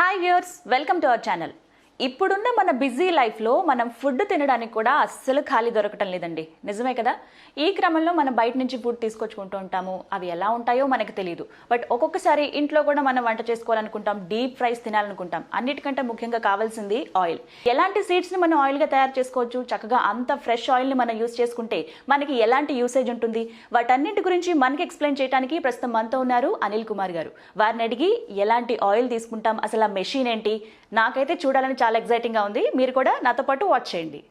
Hi viewers, welcome to our channel. ఇప్పుడున్న మన busy లైఫ్లో మనం ఫుడ్ తినడానికి కూడా అస్సలు ఖాళీ దొరకటం లేదండి. నిజమే కదా? ఈ క్రమంలో మనం బయట నుంచి ఫుడ్ తీసుకొచ్చుకుంటూ ఉంటాము. అవి ఎలా ఉంటాయో మనకు తెలియదు. బట్ ఒక్కొక్కసారి ఇంట్లో కూడా మనం వంట చేసుకోవాలనుకుంటాం, డీప్ ఫ్రైస్ తినాలనుకుంటాం. అన్నిటికంటే ముఖ్యంగా కావాల్సింది ఆయిల్. ఎలాంటి సీడ్స్ని మనం ఆయిల్గా తయారు చేసుకోవచ్చు, చక్కగా అంత ఫ్రెష్ ఆయిల్ని మనం యూస్ చేసుకుంటే మనకి ఎలాంటి యూసేజ్ ఉంటుంది, వాటన్నిటి గురించి మనకి ఎక్స్ప్లెయిన్ చేయడానికి ప్రస్తుతం మనతో ఉన్నారు అనిల్ కుమార్ గారు. వారిని అడిగి ఎలాంటి ఆయిల్ తీసుకుంటాం, అసలు ఆ మెషిన్ ఏంటి, నాకైతే చూడాలని చాలా ఎక్సైటింగ్గా ఉంది. మీరు కూడా నాతో పాటు వాచ్ చేయండి.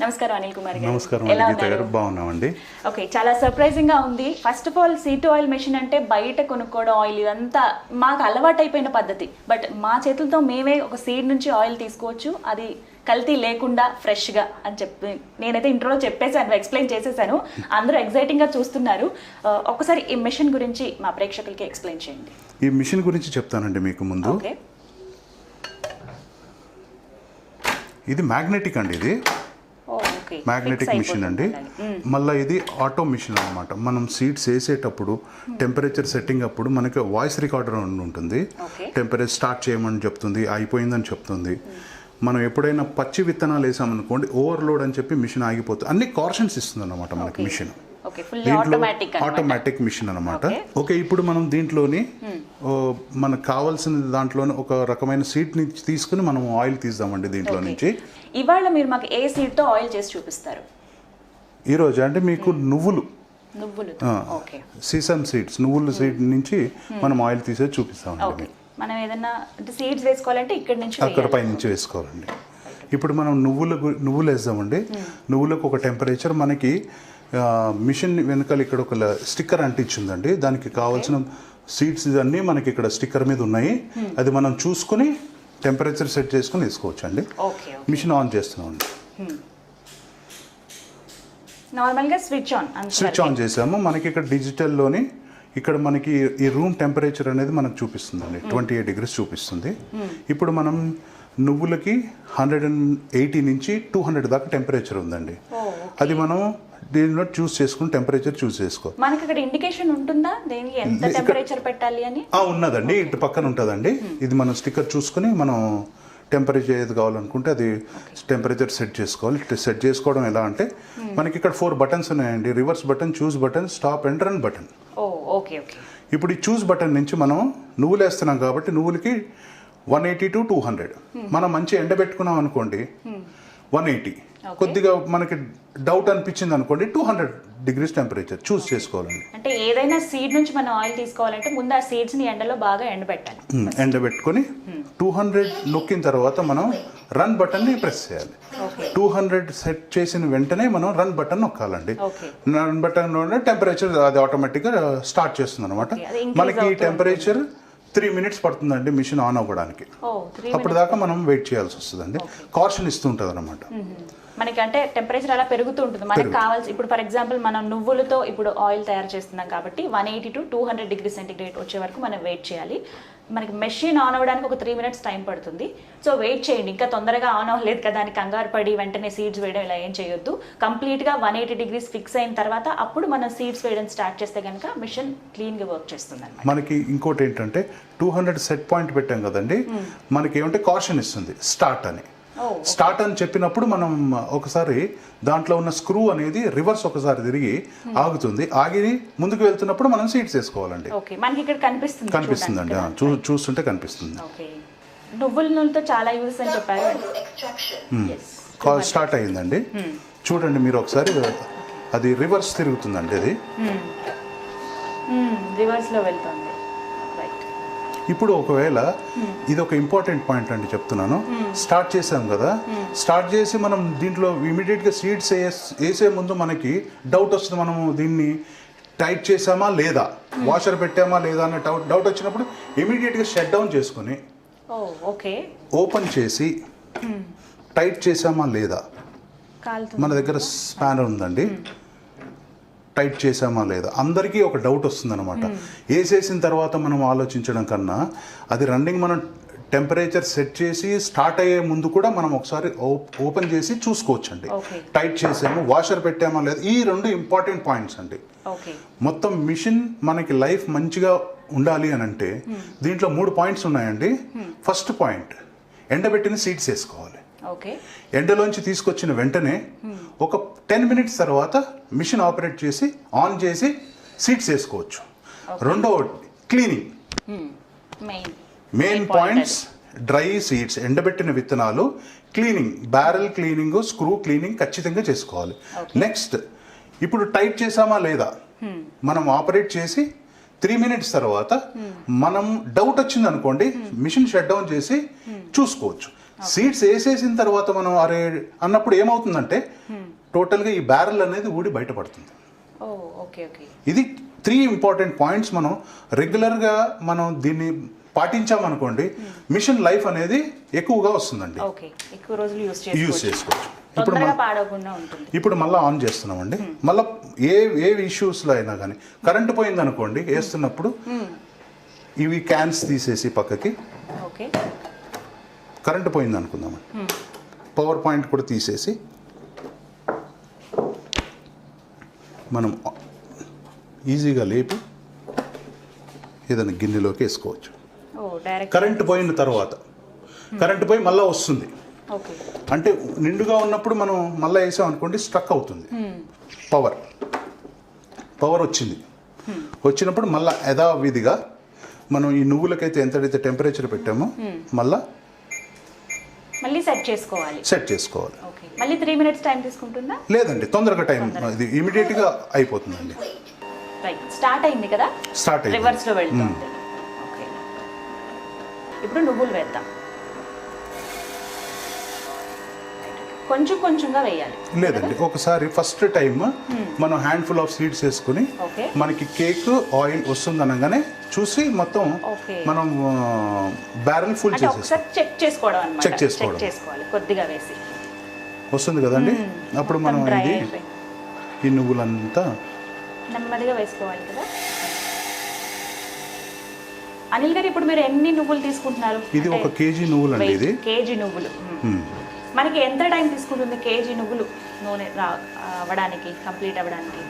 నమస్కారం అనిల్ కుమార్ గారు. నమస్కారం గీత గారు, బాగున్నామండి. ఓకే, చాలా సర్ప్రైజింగ్ గా ఉంది. First of all seat oil machine అంటే బయట కొనుక్కోవడం ఆయిల్ ఇదంతా మాకు అలవాటు అయిపోయిన పద్ధతి. బట్ మా చేతులతో మేమే ఒక సీడ్ నుంచి ఆయిల్ తీసుకోవచ్చు, అది కల్తీ లేకుండా ఫ్రెష్గా అని చెప్పి నేనైతే ఇంట్రోలో చెప్పేశాను, ఎక్స్ప్లెయిన్ చేసేసాను. అందరూ ఎక్సైటింగ్గా చూస్తున్నారు. ఒక్కసారి ఈ మెషిన్ గురించి మా ప్రేక్షకులకి ఎక్స్ప్లెయిన్ చేయండి. ఈ మిషన్ గురించి చెప్తానండి మీకు ముందు. ఓకే, ఇది మ్యాగ్నెటిక్ అండి. ఇది మ్యాగ్నెటిక్ మిషన్ అండి. మళ్ళీ ఇది ఆటో మిషన్ అనమాట. మనం సీడ్స్ వేసేటప్పుడు టెంపరేచర్ సెట్టింగ్ అప్పుడు మనకి వాయిస్ రికార్డర్ ఉంటుంది. టెంపరేచర్ స్టార్ట్ చేయమని చెప్తుంది, అయిపోయిందని చెప్తుంది. మనం ఎప్పుడైనా పచ్చి విత్తనాలు వేసామనుకోండి, ఓవర్లోడ్ అని చెప్పి మిషన్ ఆగిపోతుంది. అన్ని కాషన్స్ ఇస్తుంది అనమాట మనకి మిషన్. దీంట్లో ఆటోమేటిక్ మిషన్ అనమాట. ఓకే, ఇప్పుడు మనం దీంట్లోని మనకు కావాల్సిన దాంట్లోనే ఒక రకమైన సీడ్ నుంచి తీసుకుని మనం ఆయిల్ తీద్దామండి దీంట్లో నుంచి. ఇవాళ మీరు మాకు ఏ సీడ్ తో ఆయిల్ చేసి చూపిస్తారు? ఈ రోజు అంటే మీకు నువ్వులు సీసమ్ సీడ్స్, నువ్వుల సీడ్ నుంచి మనం ఆయిల్ తీసేది చూపిస్తామండి. మనం ఏదైనా సీడ్స్ వేసుకోవాలంటే ఇక్కడ నుంచి అక్కడ పై నుంచి వేసుకోవాలండి. ఇప్పుడు మనం నువ్వులు వేద్దామండి. నువ్వులకు ఒక టెంపరేచర్ మనకి మిషన్ వెనకాల ఇక్కడ ఒక స్టిక్కర్ అంటించిందండి. దానికి కావాల్సిన సీడ్స్ ఇవన్నీ మనకి ఇక్కడ స్టిక్కర్ మీద ఉన్నాయి. అది మనం చూసుకుని టెంపరేచర్ సెట్ చేసుకుని వేసుకోవచ్చు అండి. మిషన్ ఆన్ చేస్తున్నామండి. నార్మల్గా స్విచ్ ఆన్ చేసాము. మనకి ఇక్కడ డిజిటల్లోని ఇక్కడ మనకి ఈ రూమ్ టెంపరేచర్ అనేది మనకు చూపిస్తుందండి. 28 degrees చూపిస్తుంది. ఇప్పుడు మనం నువ్వులకి 180 నుంచి 200 దాకా టెంపరేచర్ ఉందండి. అది మనం దీనిలో చూస్ చేసుకుని టెంపరేచర్ చూస్ చేసుకో. మనకి ఇక్కడ ఇండికేషన్ ఉంటుందా దేనికి ఎంత టెంపరేచర్ పెట్టాలి అని? ఉన్నదండి, ఇటు పక్కన ఉంటుందండి. ఇది మనం స్టిక్కర్ చూసుకుని మనం టెంపరేచర్ ఏది కావాలనుకుంటే అది టెంపరేచర్ సెట్ చేసుకోవాలి. సెట్ చేసుకోవడం ఎలా అంటే మనకి ఇక్కడ 4 buttons ఉన్నాయండి. Reverse button, choose button, stop and run button. ఇప్పుడు ఈ చూస్ బటన్ నుంచి మనం నువ్వులు వేస్తున్నాం కాబట్టి నువ్వులకి 180 to 200. మనం మంచి ఎండబెట్టుకున్నాం అనుకోండి 180. కొద్దిగా మనకి డౌట్ అనిపించింది అనుకోండి 200 degrees టెంపరేచర్ చూస్ చేసుకోవాలండి. అంటే ఏదైనా సీడ్ నుంచి మనం ఆయిల్ తీసుకోవాలంటే ముందు ఆ సీడ్స్ ని ఎండలో బాగా ఎండబెట్టాలి. ఎండబెట్టుకొని 200 నొక్కిన తర్వాత మనం రన్ బటన్ ని ప్రెస్ చేయాలి. 200 సెట్ చేసిన వెంటనే మనం రన్ బటన్ నొక్కాలండి. రన్ బటన్ టెంపరేచర్ అది ఆటోమేటిక్గా స్టార్ట్ చేస్తుంది అనమాట. మనకి ఈ టెంపరేచర్ 3 minutes పడుతుందండి మిషన్ ఆన్ అవ్వడానికి. అప్పటిదాకా మనం వెయిట్ చేయాల్సి వస్తుందండి. కాషన్ ఇస్తూ ఉంటుంది అనమాట. మనకి అంటే టెంపరేచర్ అలా పెరుగుతూ ఉంటుంది. మనకి కావాల్సి ఇప్పుడు ఫర్ ఎగ్జాంపుల్ మనం నువ్వులతో ఇప్పుడు ఆయిల్ తయారు చేస్తున్నాం కాబట్టి 180 to 200 degrees centigrade వచ్చే వరకు మనం వెయిట్ చేయాలి. మనకి మెషిన్ ఆన్ అవ్వడానికి ఒక 3 minutes టైం పడుతుంది. సో వెయిట్ చేయండి. ఇంకా తొందరగా ఆన్ అవ్వలేదు కదా అని కంగారు పడి వెంటనే సీడ్స్ వేయడం ఇలా ఏం చేయొద్దు. కంప్లీట్గా 180 degrees ఫిక్స్ అయిన తర్వాత అప్పుడు మనం సీడ్స్ వేయడం స్టార్ట్ చేస్తే కనుక మిషన్ క్లీన్గా వర్క్ చేస్తుంది అనమాట. మనకి ఇంకోటి ఏంటంటే 200 సెట్ పాయింట్ పెట్టాం కదండి, మనకి ఏమంటే కాషన్ ఇస్తుంది స్టార్ట్ అని. స్టార్ట్ అని చెప్పినప్పుడు మనం ఒకసారి దాంట్లో ఉన్న స్క్రూ అనేది రివర్స్ ఒకసారి తిరిగి ఆగుతుంది. ఆగి ముందుకు వెళ్తున్నప్పుడు మనం సీడ్స్ వేసుకోవాలండి. మనకి ఇక్కడ కనిపిస్తుందండి, చూస్తుంటే కనిపిస్తుంది. నువ్వుల నూనెతో చాలా యూజెస్ అని చెప్పారు. స్టార్ట్ అయ్యిందండి. చూడండి మీరు ఒకసారి, అది రివర్స్ తిరుగుతుందండి. అది రివర్స్ లో వెళ్తుంది. ఇప్పుడు ఒకవేళ ఇది ఒక ఇంపార్టెంట్ పాయింట్ అండి చెప్తున్నాను. స్టార్ట్ చేసాం కదా, స్టార్ట్ చేసి మనం దీంట్లో ఇమీడియట్గా సీడ్స్ వేసే ముందు మనకి డౌట్ వస్తుంది. మనము దీన్ని టైట్ చేసామా లేదా, వాషర్ పెట్టామా లేదా అనే డౌట్ వచ్చినప్పుడు ఇమీడియట్గా షట్ డౌన్ చేసుకుని ఓపెన్ చేసి టైట్ చేసామా లేదా, మన దగ్గర స్పానర్ ఉందండి, టైట్ చేసామా లేదా అందరికీ ఒక డౌట్ వస్తుందన్నమాట. వేసేసిన తర్వాత మనం ఆలోచించడం కన్నా అది రన్నింగ్ మనం టెంపరేచర్ సెట్ చేసి స్టార్ట్ అయ్యే ముందు కూడా మనం ఒకసారి ఓపెన్ చేసి చూసుకోవచ్చండి. టైట్ చేసాము, వాషర్ పెట్టామా లేదా, ఈ 2 ఇంపార్టెంట్ పాయింట్స్ అండి. మొత్తం మిషన్ మనకి లైఫ్ మంచిగా ఉండాలి అని అంటే దీంట్లో 3 పాయింట్స్ ఉన్నాయండి. ఫస్ట్ పాయింట్, ఎండబెట్టిన సీడ్స్ వేసుకోవాలి. ఎండలోంచి తీసుకొచ్చిన వెంటనే ఒక 10 మినిట్స్ తర్వాత మిషన్ ఆపరేట్ చేసి ఆన్ చేసి సీడ్స్ వేసుకోవచ్చు. రెండవది cleaning. Main points dry seeds, ఎండబెట్టిన విత్తనాలు cleaning, barrel cleaning, screw cleaning ఖచ్చితంగా చేసుకోవాలి. నెక్స్ట్, ఇప్పుడు టైట్ చేసామా లేదా మనం ఆపరేట్ చేసి 3 మినిట్స్ తర్వాత మనం డౌట్ వచ్చింది అనుకోండి, మిషన్ షట్ డౌన్ చేసి చూసుకోవచ్చు. సీడ్స్ వేసేసిన తర్వాత మనం అరే అన్నప్పుడు ఏమవుతుందంటే టోటల్గా ఈ బ్యారెల్ అనేది ఊడి బయటపడుతుంది. ఇది 3 ఇంపార్టెంట్ పాయింట్స్. మనం రెగ్యులర్గా మనం దీన్ని పాటించామనుకోండి మిషన్ లైఫ్ అనేది ఎక్కువగా వస్తుందండి. యూజ్ చేసుకోవచ్చు. ఇప్పుడు మళ్ళీ ఆన్ చేస్తున్నామండి. మళ్ళీ ఏ ఇష్యూస్లో అయినా కానీ కరెంట్ పోయింది అనుకోండి, వేస్తున్నప్పుడు ఇవి క్యాన్స్ తీసేసి పక్కకి, కరెంట్ పోయింది అనుకుందామండి, పవర్ పాయింట్ కూడా తీసేసి మనం ఈజీగా లేపి ఏదైనా గిన్నెలోకి వేసుకోవచ్చు. కరెంట్ పోయిన తర్వాత కరెంట్ పోయి మళ్ళీ వస్తుంది అంటే నిండుగా ఉన్నప్పుడు మనం మళ్ళీ వేసాం అనుకోండి స్ట్రక్ అవుతుంది. పవర్ వచ్చినప్పుడు మళ్ళీ యథావిధిగా మనం ఈ నువ్వులకైతే ఎంతైతే టెంపరేచర్ పెట్టామో మళ్ళీ సెట్ చేసుకోవాలి. మళ్ళీ 3 మినిట్స్ టైం తీసుకుంటుందా? లేదండి, తొందరగా టైం, ఇది ఇమిడియట్ గా అయిపోతుందండి. స్టార్ట్ అయింది కదా, రివర్స్ లో వెళ్తుంది. ఇప్పుడు నువ్వులు వేద్దాం. కొంచెంగా వేయాలి. లేదండి, ఒకసారి ఫస్ట్ టైం మనం హ్యాండ్ఫుల్ ఆఫ్ సీడ్స్ వేసుకుని మనకి కేక్ ఆయిల్ వస్తుంది అనగానే చూసి మొత్తం మనం బ్యారెల్ ఫుల్ చెక్ చేసుకోవాలి కొద్దిగా వేసి వస్తుంది కదండి. అప్పుడు మనం ఈ నువ్వులంతా నెమ్మదిగా వేసుకోవాలి కదా. అనిల్ గారు, ఇప్పుడు మీరు ఎన్ని నువ్వులు తీసుకుంటున్నారు? ఇది 1 కేజీ నువ్వులు అండి. ఇది కేజీ నువ్వులు. మనకి ఎంత టైం తీసుకుంటుంది కేజీ నువ్వులు నూనె అవ్వడానికి, కంప్లీట్ అవ్వడానికి?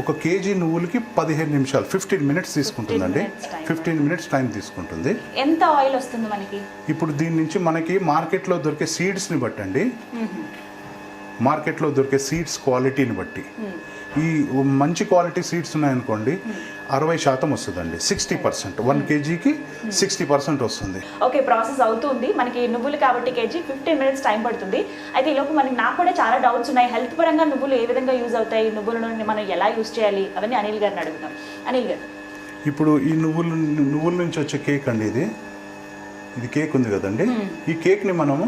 1 కేజీ నువ్వులకి 15 నిమిషాలు, 15 మినిట్స్ తీసుకుంటుందండి. 15 మినిట్స్ టైం తీసుకుంటుంది. ఎంత ఆయిల్ వస్తుంది మనకి? ఇప్పుడు దీని నుంచి మనకి మార్కెట్లో దొరికే సీడ్స్ని బట్టి అండి, మార్కెట్లో దొరికే సీడ్స్ క్వాలిటీని బట్టి, ఈ మంచి క్వాలిటీ సీడ్స్ ఉన్నాయనుకోండి 60% వస్తుందండి. 60%, 1 కేజీకి 60% వస్తుంది. ఓకే, ప్రాసెస్ అవుతుంది. మనకి నువ్వులు కాబట్టి కేజీ 15 మినిట్స్ టైం పడుతుంది. అయితే ఈలోపు నాకు కూడా చాలా డౌట్స్ ఉన్నాయి. హెల్త్ పరంగా నువ్వులు ఏ విధంగా యూజ్ అవుతాయి, నువ్వులను మనం ఎలా యూజ్ చేయాలి, అవన్నీ అనిల్ గారిని అడుగుతాం. అనిల్ గారు, ఇప్పుడు ఈ నువ్వుల నుంచి వచ్చే కేక్ అండి, ఇది కేక్ ఉంది కదండి, ఈ కేక్ని మనము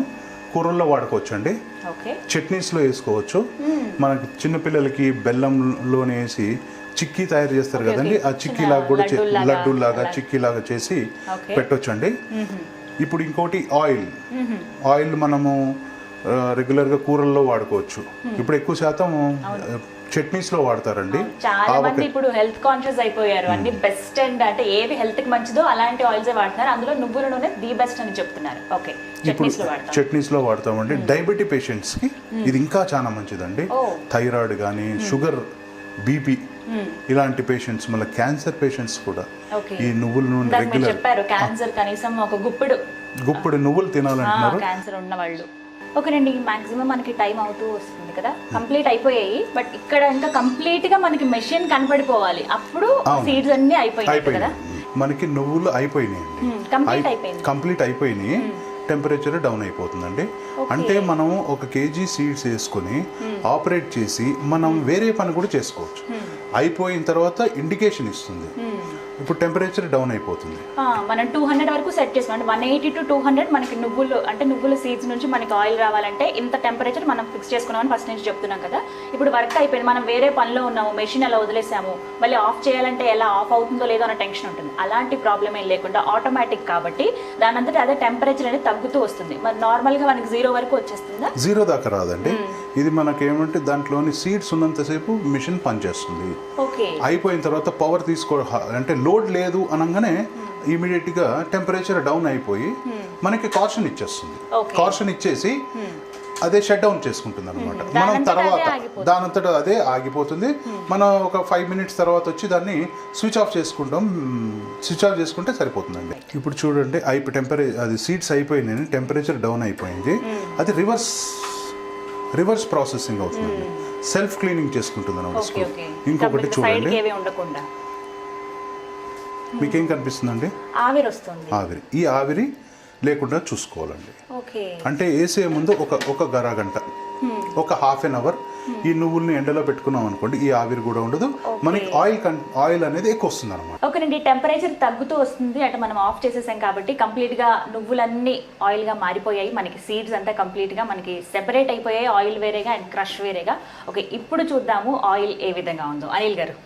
కూరల్లో వాడుకోవచ్చు అండి. చట్నీస్లో వేసుకోవచ్చు. మనకి చిన్నపిల్లలకి బెల్లంలోనే వేసి చిక్కీ తయారు చేస్తారు కదండి, ఆ చిక్కీలాగా కూడా లడ్డూలాగా చిక్కీలాగా చేసి పెట్టొచ్చు అండి. ఇప్పుడు ఇంకోటి ఆయిల్ మనము రెగ్యులర్గా కూరల్లో వాడుకోవచ్చు. ఇప్పుడు ఎక్కువ శాతం చట్నీస్ లో వాడతారండి. చాలా మంది ఇప్పుడు హెల్త్ కాన్షియస్ అయిపోయారు. అన్ని బెస్ట్ అండ్ అంటే ఏవి హెల్త్ కి మంచిదో అలాంటి ఆయిల్స్ వాడుతున్నారు. అందులో నువ్వుల నూనె ది బెస్ట్ అని చెప్తున్నారు. ఓకే, చట్నీస్ లో వాడతామండి. డయాబెటిక్ పేషెంట్స్ కి ఇది ఇంకా చాలా మంచిదండి. థైరాయిడ్ కానీ, షుగర్, బీపీ ఇలాంటి పేషెంట్స్, మళ్ళీ క్యాన్సర్ పేషెంట్స్ కూడా ఈ నువ్వుల నూనె రెగ్యులర్ చెప్పారు. క్యాన్సర్ కనీసం ఒక గుప్పెడు నువ్వులు తినాలంటున్నారు క్యాన్సర్ ఉన్న వాళ్ళు. ఓకేనండి, మాక్సిమం మనకి టైం అవుతూ వస్తుంది కదా, కంప్లీట్ అయిపోయాయి. బట్ ఇక్కడ ఇంకా కంప్లీట్ గా మనకి మెషిన్ కనపడిపోవాలి, అప్పుడు సీడ్స్ అన్ని అయిపోయాయి కదా. మనకి నువ్వులు అయిపోయినాయి, కంప్లీట్ అయిపోయినాయి. టెంపరేచర్ డౌన్ అయిపోతుందండి. అంటే మనం 1 కేజీ సీడ్స్ వేసుకొని ఆపరేట్ చేసి మనం వేరే పని కూడా చేసుకోవచ్చు. అయిపోయిన తర్వాత ఇండికేషన్ ఇస్తుంది. ఇప్పుడు టెంపరేచర్ డౌన్ అయిపోతుంది. మనం 200 వరకు సెట్ చేసాం. 180 to 200 మనకి నువ్వుల సీడ్స్ నుంచి మనకి ఆయిల్ రావాలంటే ఇంత టెంపరేచర్ మనం ఫిక్స్ చేసుకున్నామని ఫస్ట్ నుంచి చెప్తున్నాం కదా. ఇప్పుడు వర్క్ అయిపోయింది, మనం వేరే పనిలో ఉన్నాము, మెషిన్ అలా వదిలేసాము, మళ్ళీ ఆఫ్ చేయాలంటే ఎలా ఆఫ్ అవుతుందో లేదో అన్న టెన్షన్ ఉంటుంది. అలాంటి ప్రాబ్లం ఏం లేకుండా ఆటోమేటిక్ కాబట్టి దాని అంతటా అదే టెంపరేచర్ అనేది తగ్గుతూ వస్తుంది. మరి నార్మల్గా మనకి 0 వరకు వచ్చేస్తుందా? 0 దాకా రాదండి. ఇది మనకేమంటే దాంట్లోని సీడ్స్ ఉన్నంతసేపు మిషన్ పనిచేస్తుంది. ఓకే. అయిపోయిన తర్వాత పవర్ అంటే లోడ్ లేదు అనగానే ఇమీడియట్గా టెంపరేచర్ డౌన్ అయిపోయి మనకి కాషన్ ఇచ్చేస్తుంది. కాషన్ ఇచ్చేసి అదే షట్ డౌన్ చేసుకుంటుంది అనమాట. మనం తర్వాత దానంతటా అదే ఆగిపోతుంది. మనం ఒక 5 minutes తర్వాత వచ్చి దాన్ని స్విచ్ ఆఫ్ చేసుకుంటాం. స్విచ్ ఆఫ్ చేసుకుంటే సరిపోతుందండి. ఇప్పుడు చూడండి అది సీడ్స్ అయిపోయింది, టెంపరేచర్ డౌన్ అయిపోయింది. అది రివర్స్ ప్రాసెసింగ్ అవుతుందండి. సెల్ఫ్ క్లీనింగ్ చేసుకుంటుంది అనమాట. ఇంకొకటి చూడండి, మీకేం కనిపిస్తుందండి? ఆవిరి వస్తుంది. ఆవిరి. ఈ ఆవిరి లేకుండా చూసుకోవాలండి. అంటే వేసే ముందు ఒక గంట ఒక హాఫ్ అన్ అవర్ ఈ నువ్వుల్ని ఎండలో పెట్టుకున్నాం అనుకోండి, ఈ ఆవిరి కూడా ఉండదు, మనకి ఆయిల్ అనేది ఎక్కువ వస్తుంది అనమాట. ఓకేనండి. టెంపరేచర్ తగ్గుతూ వస్తుంది అంటే మనం ఆఫ్ చేసేసాం కాబట్టి కంప్లీట్ గా నువ్వులన్నీ ఆయిల్ గా మారిపోయాయి. మనకి సీడ్స్ అంతా కంప్లీట్ గా మనకి సెపరేట్ అయిపోయాయి. ఆయిల్ వేరేగా అండ్ క్రష్ వేరేగా. ఓకే, ఇప్పుడు చూద్దాము ఆయిల్ ఏ విధంగా ఉందో. అనిల్ గారు,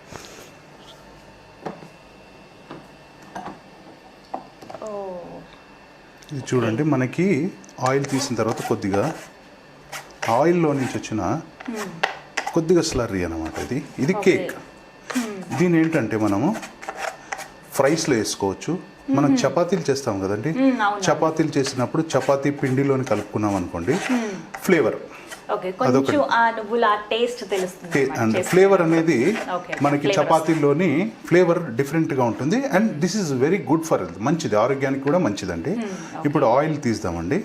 ఇది చూడండి, మనకి ఆయిల్ తీసిన తర్వాత కొద్దిగా ఆయిల్లో నుంచి వచ్చిన కొద్దిగా స్లర్రీ అనమాట. ఇది కేక్. దీని ఏంటంటే మనము ఫ్రైస్లో వేసుకోవచ్చు. మనం చపాతీలు చేస్తాం కదండి, చపాతీలు చేసినప్పుడు చపాతీ పిండిలోని కలుపుకున్నాం అనుకోండి, ఫ్లేవర్ అండ్ ఫ్లేవర్ అనేది మనకి చపాతీలోని ఫ్లేవర్ డిఫరెంట్గా ఉంటుంది. And this is very good for health, మంచిది, ఆరోగ్యానికి కూడా మంచిదండి. ఇప్పుడు ఆయిల్ తీద్దామండి.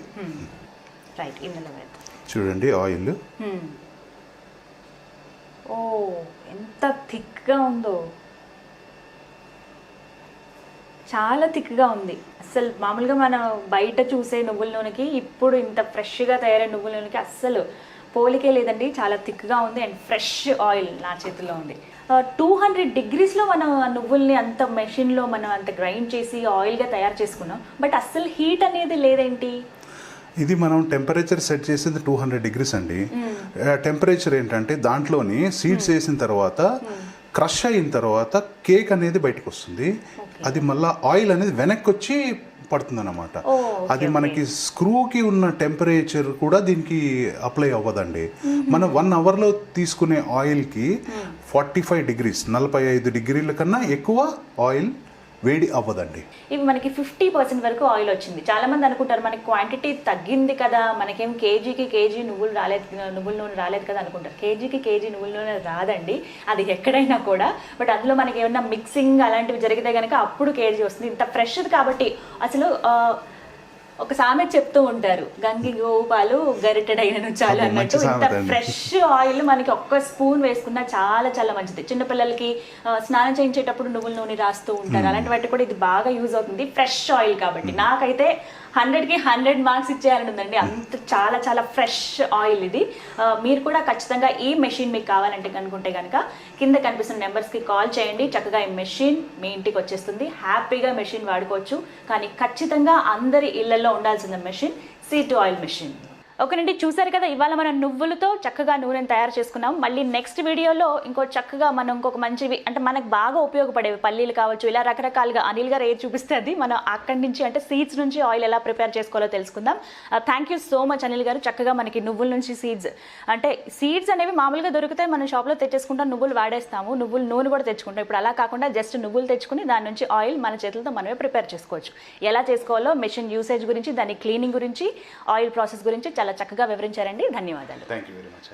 చూడండి ఆయిల్ ఎంత థిక్గా ఉందో, చాలా థిక్గా ఉంది. అస్సలు మామూలుగా మనం బయట చూసే నువ్వుల నూనెకి ఇప్పుడు ఇంత ఫ్రెష్గా తయారైన నువ్వుల నూనెకి అస్సలు పోలికే లేదండి. చాలా థిక్గా ఉంది అండ్ ఫ్రెష్ ఆయిల్ నా చేతిలో ఉంది. 200 degreesలో మనం నువ్వుల్ని అంత మెషిన్లో మనం అంత గ్రైండ్ చేసి ఆయిల్గా తయారు చేసుకున్నాం, బట్ అస్సలు హీట్ అనేది లేదేంటి? ఇది మనం టెంపరేచర్ సెట్ చేసింది 200 degrees అండి. టెంపరేచర్ ఏంటంటే దాంట్లోని సీడ్స్ వేసిన తర్వాత క్రష్ అయిన తర్వాత కేక్ అనేది బయటకు వస్తుంది. అది మళ్ళీ ఆయిల్ అనేది వెనక్కి వచ్చి పడుతుంది అనమాట. అది మనకి స్క్రూకి ఉన్న టెంపరేచర్ కూడా దీనికి అప్లై అవ్వదండి. మనం 1 hourలో తీసుకునే ఆయిల్కి 45 degrees 45 degrees కన్నా ఎక్కువ ఆయిల్ వేడి అవ్వదండి. ఇవి మనకి 50% వరకు ఆయిల్ వచ్చింది. చాలా మంది అనుకుంటారు మనకి క్వాంటిటీ తగ్గింది కదా, మనకేం కేజీకి కేజీ నువ్వుల నూనె రాలేదు కదా అనుకుంటారు. కేజీకి కేజీ నువ్వుల నూనె రాదండి, అది ఎక్కడైనా కూడా. బట్ అందులో మనకి ఏమన్నా మిక్సింగ్ అలాంటివి జరిగితే కనుక అప్పుడు కేజీ వస్తుంది. ఇంత ఫ్రెష్ది కాబట్టి అసలు ఒక సామెత చెప్తూ ఉంటారు, గంగి గోవు పాలు గరిటెడైనను చాలు అన్నట్టు. ఇంత ఫ్రెష్ ఆయిల్ మనకి ఒక్క స్పూన్ వేసుకున్నా చాలా చాలా మంచిది. చిన్నపిల్లలకి స్నానం చేయించేటప్పుడు నువ్వుల నూనె రాస్తూ ఉంటారు, అలాంటి వాటి కూడా ఇది బాగా యూజ్ అవుతుంది, ఫ్రెష్ ఆయిల్ కాబట్టి. నాకైతే 100కి 100 మార్క్స్ ఇచ్చేయాలని ఉందండి, అంత చాలా చాలా ఫ్రెష్ ఆయిల్ ఇది. మీరు కూడా ఖచ్చితంగా ఈ మెషిన్ మీకు కావాలంటే కనుకుంటే కనుక కింద కనిపిస్తున్న నెంబర్స్కి కాల్ చేయండి. చక్కగా ఈ మెషిన్ మీ ఇంటికి వచ్చేస్తుంది. హ్యాపీగా మెషిన్ వాడుకోవచ్చు. కానీ ఖచ్చితంగా అందరి ఇళ్లలో ఉండాల్సిన machine seed to oil machine. ఓకేనండి, చూసారు కదా, ఇవాళ మనం నువ్వులతో చక్కగా నూనెను తయారు చేసుకున్నాం. మళ్ళీ నెక్స్ట్ వీడియోలో చక్కగా మనం ఇంకొక మంచివి అంటే మనకు బాగా ఉపయోగపడేవి పల్లీలు కావచ్చు, ఇలా రకరకాలుగా అనిల్ గారు ఏది చూపిస్తే అది మనం అక్కడి నుంచి అంటే సీడ్స్ నుంచి ఆయిల్ ఎలా ప్రిపేర్ చేసుకోవాలో తెలుసుకుందాం. Thank you so much Anil గారు. చక్కగా మనకి నువ్వుల నుంచి సీడ్స్ అనేవి మామూలుగా దొరికితే మనం షాప్లో తెచ్చేసుకుంటాం, నువ్వులు వాడేస్తాము, నువ్వుల నూనె కూడా తెచ్చుకుంటాం. ఇప్పుడు అలా కాకుండా జస్ట్ నువ్వులు తెచ్చుకుని దాని నుంచి ఆయిల్ మన చేతులతో మనమే ప్రిపేర్ చేసుకోవచ్చు. ఎలా చేసుకోవాలో మెషిన్ యూసేజ్ గురించి, దాని క్లీనింగ్ గురించి, ఆయిల్ ప్రాసెస్ గురించి చాలా చక్కగా వివరించారండి. ధన్యవాదాలు. Thank you very much.